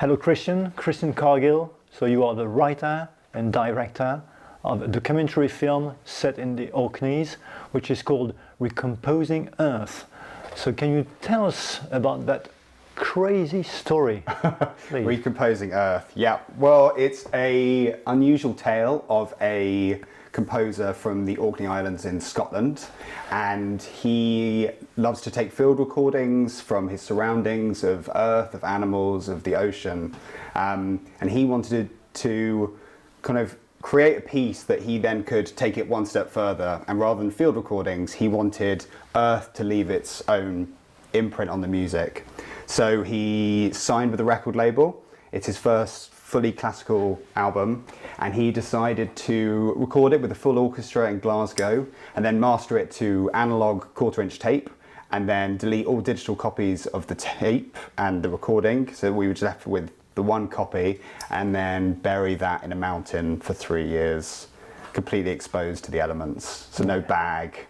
Hello, Christian Cargill. So you are the writer and director of a documentary film set in the Orkneys, which is called Recomposing Earth. So can you tell us about that crazy story, please? Recomposing Earth, yeah. Well, it's a unusual tale of a composer from the Orkney Islands in Scotland, and he loves to take field recordings from his surroundings of earth, of animals, of the ocean, and he wanted to kind of create a piece that he then could take it one step further, and rather than field recordings, he wanted earth to leave its own imprint on the music. So he signed with a record label. It's his first fully classical album, and he decided to record it with a full orchestra in Glasgow and then master it to analog 1/4-inch tape and then delete all digital copies of the tape and the recording, so we were just left with the one copy, and then bury that in a mountain for 3 years, completely exposed to the elements. So no bag,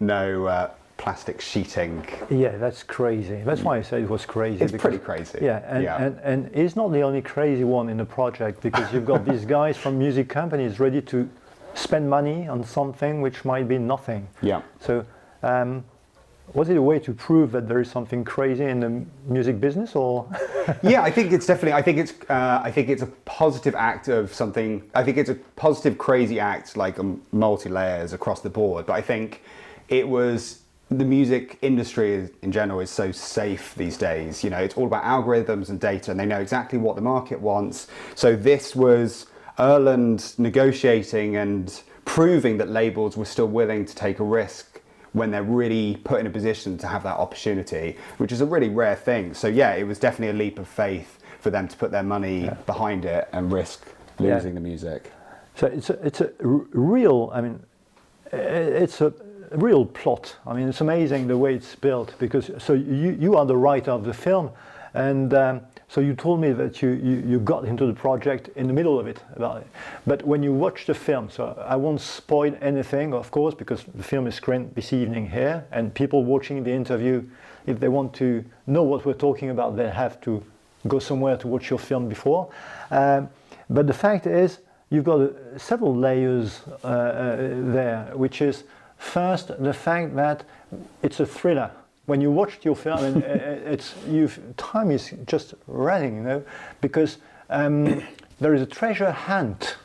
no plastic sheeting. Yeah, that's crazy. That's why I said it was crazy. It's pretty crazy. Yeah, and he's not the only crazy one in the project, because you've got these guys from music companies ready to spend money on something which might be nothing. Yeah. So was it a way to prove that there is something crazy in the music business, or? Yeah, I think it's definitely. I think it's a positive act of something. I think it's a positive, crazy act, like multi-layers across the board. But I think it was. The music industry in general is so safe these days. You know, it's all about algorithms and data, and they know exactly what the market wants. So this was Erland negotiating and proving that labels were still willing to take a risk when they're really put in a position to have that opportunity, which is a really rare thing. So yeah, it was definitely a leap of faith for them to put their money behind it and risk losing the music. So it's a real, I mean, it's a real plot. I mean, it's amazing the way it's built, because so you are the writer of the film, and so you told me that you got into the project in the middle of it, but when you watch the film, so I won't spoil anything, of course, because the film is screened this evening here, and people watching the interview, if they want to know what we're talking about, they have to go somewhere to watch your film before. But the fact is, you've got several layers there, which is first, the fact that it's a thriller. When you watched your film, and time is just running, you know, because there is a treasure hunt,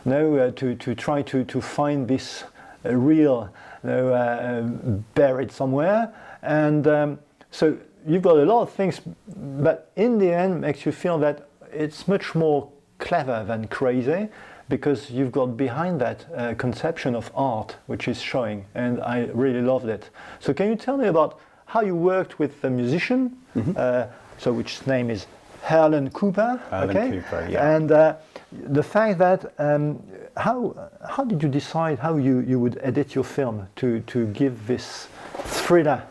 you know, to try to find this real, you know, buried somewhere, and so you've got a lot of things, but in the end, makes you feel that it's much more clever than crazy, because you've got behind that conception of art which is showing, and I really loved it. So can you tell me about how you worked with the musician, so which name is Erland Cooper? Cooper, yeah. And the fact that how did you decide how you would edit your film to give this thriller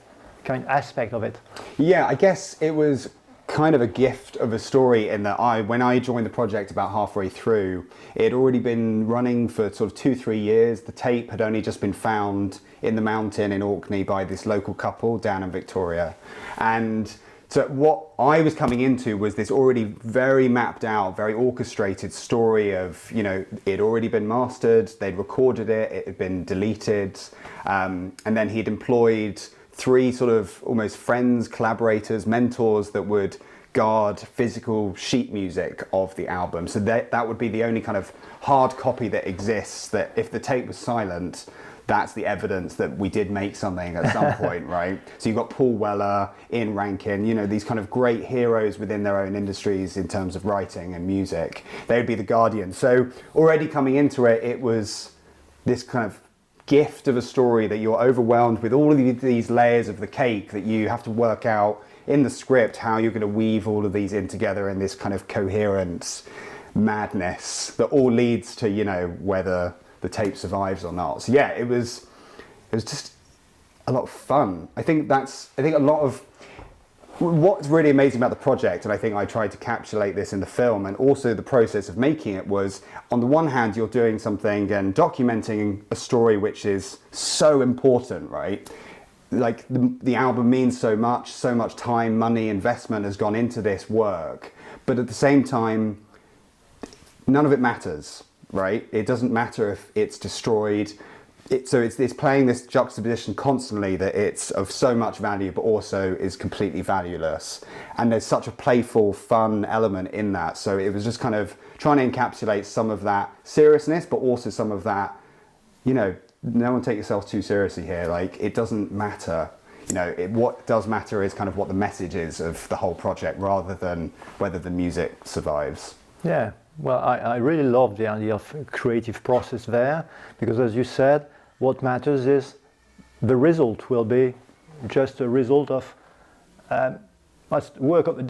kind of aspect of it? Yeah, I guess it was kind of a gift of a story in that when I joined the project about halfway through, it had already been running for sort of 2-3 years. The tape had only just been found in the mountain in Orkney by this local couple down in Victoria. And so what I was coming into was this already very mapped out, very orchestrated story of, you know, it had already been mastered, they'd recorded it, it had been deleted, and then he'd employed 3 sort of almost friends, collaborators, mentors that would guard physical sheet music of the album. So that would be the only kind of hard copy that exists, that if the tape was silent, that's the evidence that we did make something at some point, right? So you've got Paul Weller, Ian Rankin, you know, these kind of great heroes within their own industries in terms of writing and music. They would be the guardians. So already coming into it, it was this kind of gift of a story that you're overwhelmed with all of these layers of the cake that you have to work out in the script how you're going to weave all of these in together in this kind of coherent madness that all leads to, you know, whether the tape survives or not. So yeah, it was just a lot of fun. I think a lot of what's really amazing about the project, and I think I tried to encapsulate this in the film, and also the process of making it, was on the one hand you're doing something and documenting a story which is so important, right? like the album means so much time, money, investment has gone into this work, but at the same time, none of it matters, right? It doesn't matter if it's destroyed. So it's playing this juxtaposition constantly that it's of so much value, but also is completely valueless. And there's such a playful, fun element in that. So it was just kind of trying to encapsulate some of that seriousness, but also some of that, you know, no one take yourself too seriously here. Like, it doesn't matter. You know, what does matter is kind of what the message is of the whole project, rather than whether the music survives. Yeah, well, I really love the idea of a creative process there, because as you said, what matters is the result will be just a result of work of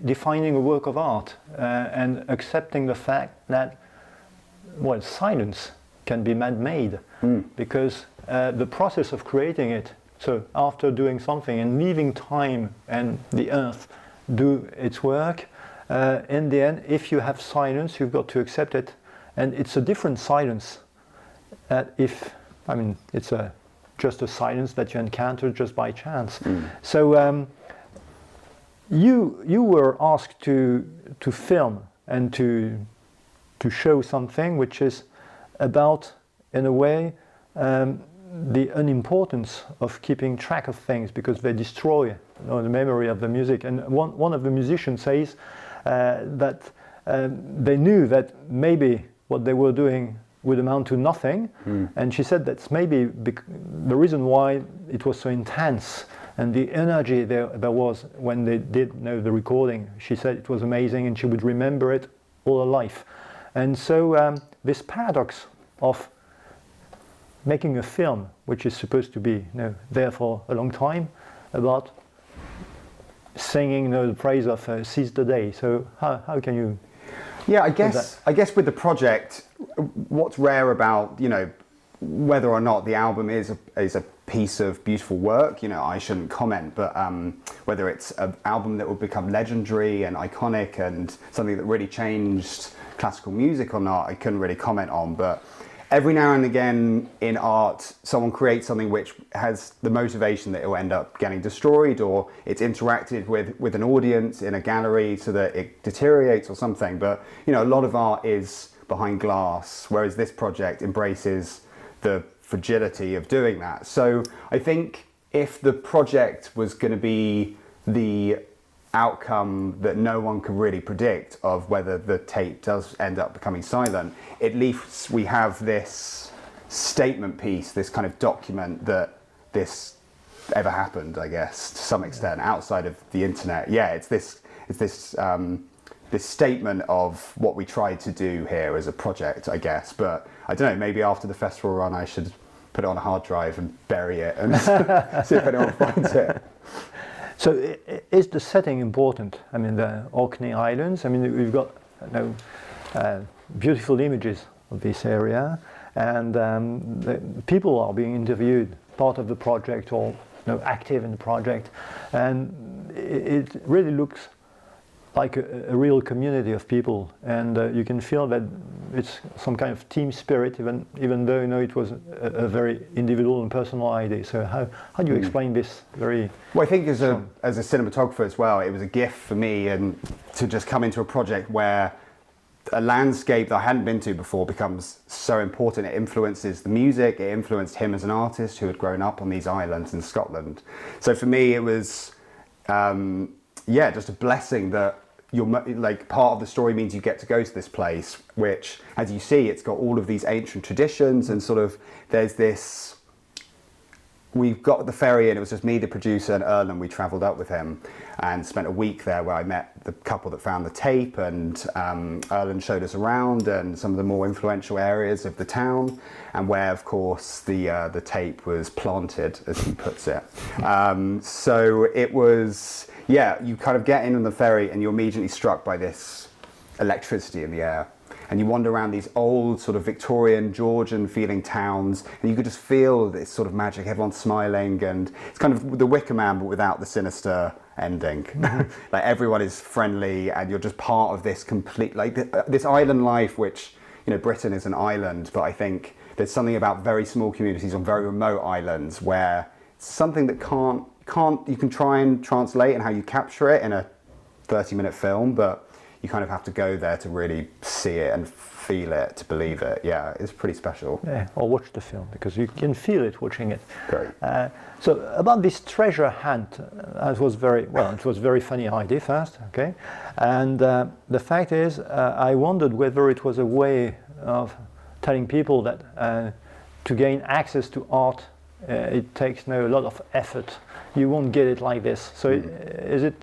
defining a work of art and accepting the fact that, well, silence can be man-made, because the process of creating it, so after doing something and leaving time and the earth do its work, in the end, if you have silence, you've got to accept it, and it's a different silence. It's just a silence that you encounter just by chance. So you were asked to film and to show something which is about, in a way, the unimportance of keeping track of things, because they destroy the memory of the music. And one of the musicians says that they knew that maybe what they were doing would amount to nothing, and she said that's maybe the reason why it was so intense, and the energy there was when they did know the recording. She said it was amazing, and she would remember it all her life. And so this paradox of making a film, which is supposed to be there for a long time, about singing the praise of Seize the Day. So how can you? Yeah, I guess with the project, what's rare about, you know, whether or not the album is a piece of beautiful work, you know, I shouldn't comment, but whether it's an album that will become legendary and iconic and something that really changed classical music or not, I couldn't really comment on. But every now and again in art, someone creates something which has the motivation that it will end up getting destroyed, or it's interacted with an audience in a gallery so that it deteriorates or something. But, you know, a lot of art is behind glass, whereas this project embraces the fragility of doing that. So I think if the project was going to be the outcome that no one could really predict of whether the tape does end up becoming silent, at least we have this statement piece, this kind of document that this ever happened, I guess, to some extent, outside of the internet. Yeah, it's this statement of what we tried to do here as a project, I guess. But I don't know, maybe after the festival run I should put it on a hard drive and bury it and see if anyone finds it. So is the setting important? I mean, the Orkney Islands, I mean, we've got beautiful images of this area, and the people are being interviewed, part of the project or active in the project, and it really looks like a real community of people, and you can feel that it's some kind of team spirit, even though it was a very individual and personal idea. So how do you explain this very? Well, I think as a cinematographer as well, it was a gift for me, and to just come into a project where a landscape that I hadn't been to before becomes so important. It influences the music, it influenced him as an artist who had grown up on these islands in Scotland. So for me it was just a blessing that like part of the story means you get to go to this place, which, as you see, it's got all of these ancient traditions, and sort of there's this, we've got the ferry, and it was just me, the producer, and Erlen. We travelled up with him and spent a week there where I met the couple that found the tape, and Erlen showed us around and some of the more influential areas of the town, and where, of course, the tape was planted, as he puts it. So it was, you kind of get in on the ferry and you're immediately struck by this electricity in the air. And you wander around these old sort of Victorian, Georgian feeling towns, and you could just feel this sort of magic, everyone's smiling, and it's kind of the Wicker Man but without the sinister ending. Like everyone is friendly and you're just part of this complete, like this island life, which, Britain is an island, but I think there's something about very small communities on very remote islands where something that you can try and translate and how you capture it in a 30-minute film, but you kind of have to go there to really see it and feel it to believe it. Yeah, it's pretty special. Yeah, or watch the film, because you can feel it watching it. Great. So about this treasure hunt, it was very funny idea first, okay? And the fact is, I wondered whether it was a way of telling people that to gain access to art, it takes now a lot of effort. You won't get it like this. So is it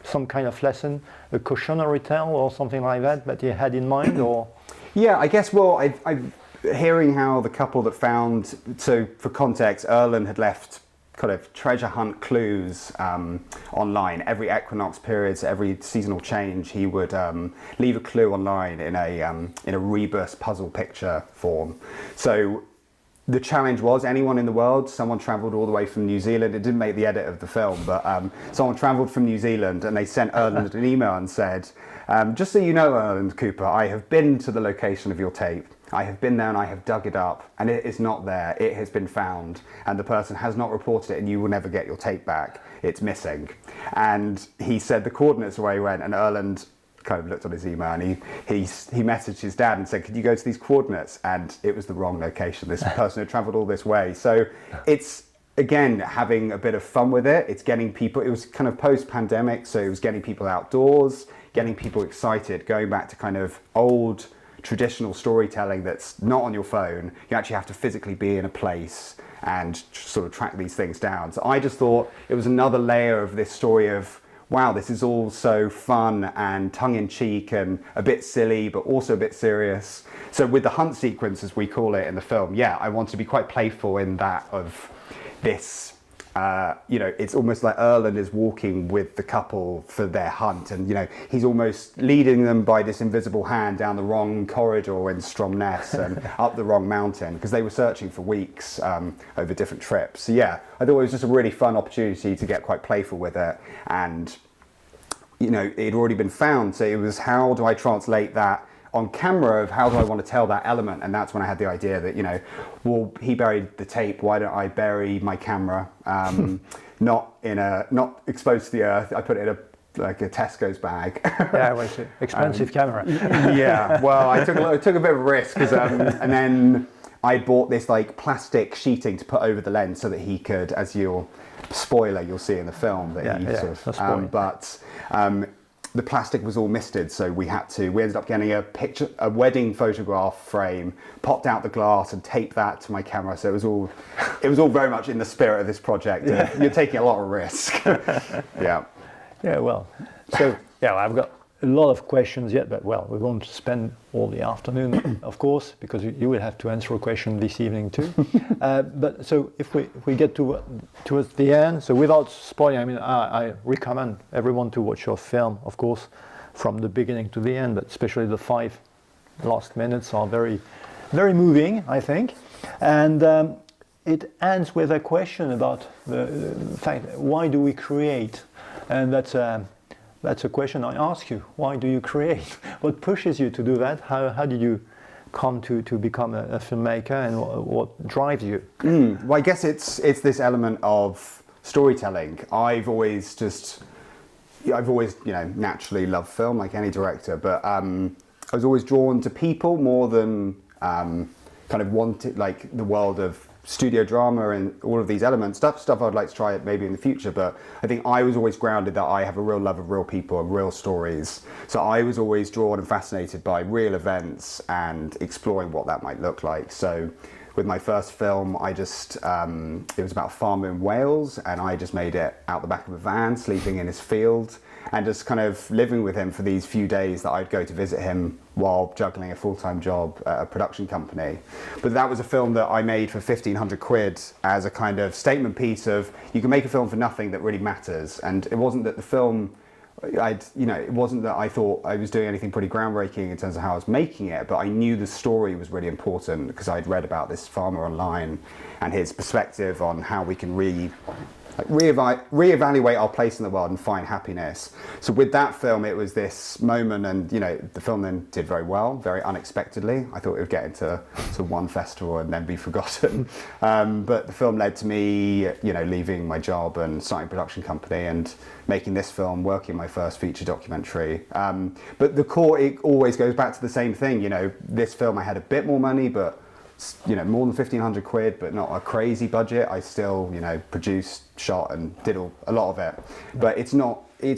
some kind of lesson, a cautionary tale or something like that you had in mind, or? Yeah, I guess, well, I've hearing how the couple that found, so for context, Erlen had left kind of treasure hunt clues online. Every equinox periods, every seasonal change, he would leave a clue online in a rebus puzzle picture form. So the challenge was anyone in the world, someone travelled all the way from New Zealand, it didn't make the edit of the film, but someone travelled from New Zealand and they sent Erlen an email and said, just so you know, Erlen Cooper, I have been to the location of your tape. I have been there and I have dug it up and it is not there. It has been found and the person has not reported it and you will never get your tape back. It's missing. And he said the coordinates where he went, and Erlen kind of looked on his email and he messaged his dad and said, could you go to these coordinates? And it was the wrong location. This person had travelled all this way. So it's, again, having a bit of fun with it. It's getting people, it was kind of post-pandemic, so it was getting people outdoors, getting people excited, going back to kind of old traditional storytelling that's not on your phone. You actually have to physically be in a place and sort of track these things down. So I just thought it was another layer of this story of, wow, this is all so fun and tongue-in-cheek and a bit silly, but also a bit serious. So with the hunt sequence, as we call it in the film, yeah, I want to be quite playful in that of this, it's almost like Erlen is walking with the couple for their hunt, and he's almost leading them by this invisible hand down the wrong corridor in Stromness and up the wrong mountain, because they were searching for weeks over different trips. So yeah, I thought it was just a really fun opportunity to get quite playful with it, and it'd already been found, so it was, how do I translate that on camera, of how do I want to tell that element? And that's when I had the idea that, well, he buried the tape, why don't I bury my camera? Not exposed to the earth. I put it in a Tesco's bag. Yeah, well, it's an expensive camera. Yeah, well, I took a bit of a risk, and then I bought this like plastic sheeting to put over the lens so that he could, as you'll see in the film, that the plastic was all misted, so we ended up getting a wedding photograph frame, popped out the glass and taped that to my camera. So it was all very much in the spirit of this project. Yeah. You're taking a lot of risk. Yeah. Yeah, well, so yeah, I've got a lot of questions yet, but well, we won't spend all the afternoon, of course, because you will have to answer a question this evening too. But so if we get towards the end, so without spoiling, I recommend everyone to watch your film, of course, from the beginning to the end, but especially the 5 last minutes are very, very moving, I think. And it ends with a question about the fact, why do we create? And that's a question I ask you. Why do you create? What pushes you to do that? How did you come to become a filmmaker, and what drives you? Well, I guess it's this element of storytelling. I've always naturally loved film, like any director, but I was always drawn to people more than kind of wanted, like the world of studio drama and all of these elements, stuff I'd like to try it maybe in the future, but I think I was always grounded that I have a real love of real people and real stories. So I was always drawn and fascinated by real events and exploring what that might look like. So with my first film, it was about a farmer in Wales, and I just made it out the back of a van, sleeping in his field, and just kind of living with him for these few days that I'd go to visit him while juggling a full-time job at a production company. But that was a film that I made for 1,500 quid as a kind of statement piece of, you can make a film for nothing that really matters. And it wasn't that the film, it wasn't that I thought I was doing anything pretty groundbreaking in terms of how I was making it, but I knew the story was really important because I'd read about this farmer online and his perspective on how we can like reevaluate our place in the world and find happiness. So with that film, it was this moment, and you know, the film then did very well, very unexpectedly. I thought it would get into one festival and then be forgotten, but the film led to me, you know, leaving my job and starting a production company and making this film, working my first feature documentary. But the core, it always goes back to the same thing. You know, this film, I had a bit more money, but you know, more than 1,500 quid, but not a crazy budget. I still, you know, produced, shot and did a lot of it. But it's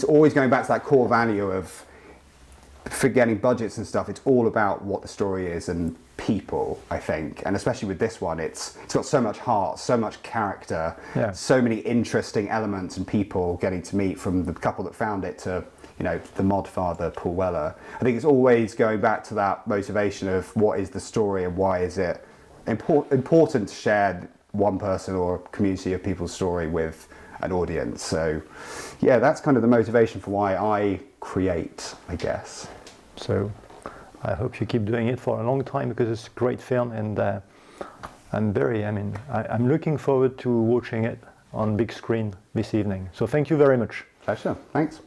always going back to that core value of forgetting budgets and stuff. It's all about what the story is and people, I think. And especially with this one, it's got so much heart, so much character, so many interesting elements and people getting to meet, from the couple that found it to, you know, the mod father, Paul Weller. I think it's always going back to that motivation of what is the story and why is it important to share one person or a community of people's story with an audience. So yeah, that's kind of the motivation for why I create, I guess. So I hope you keep doing it for a long time, because it's a great film, and I'm looking forward to watching it on big screen this evening. So thank you very much. Pleasure, thanks.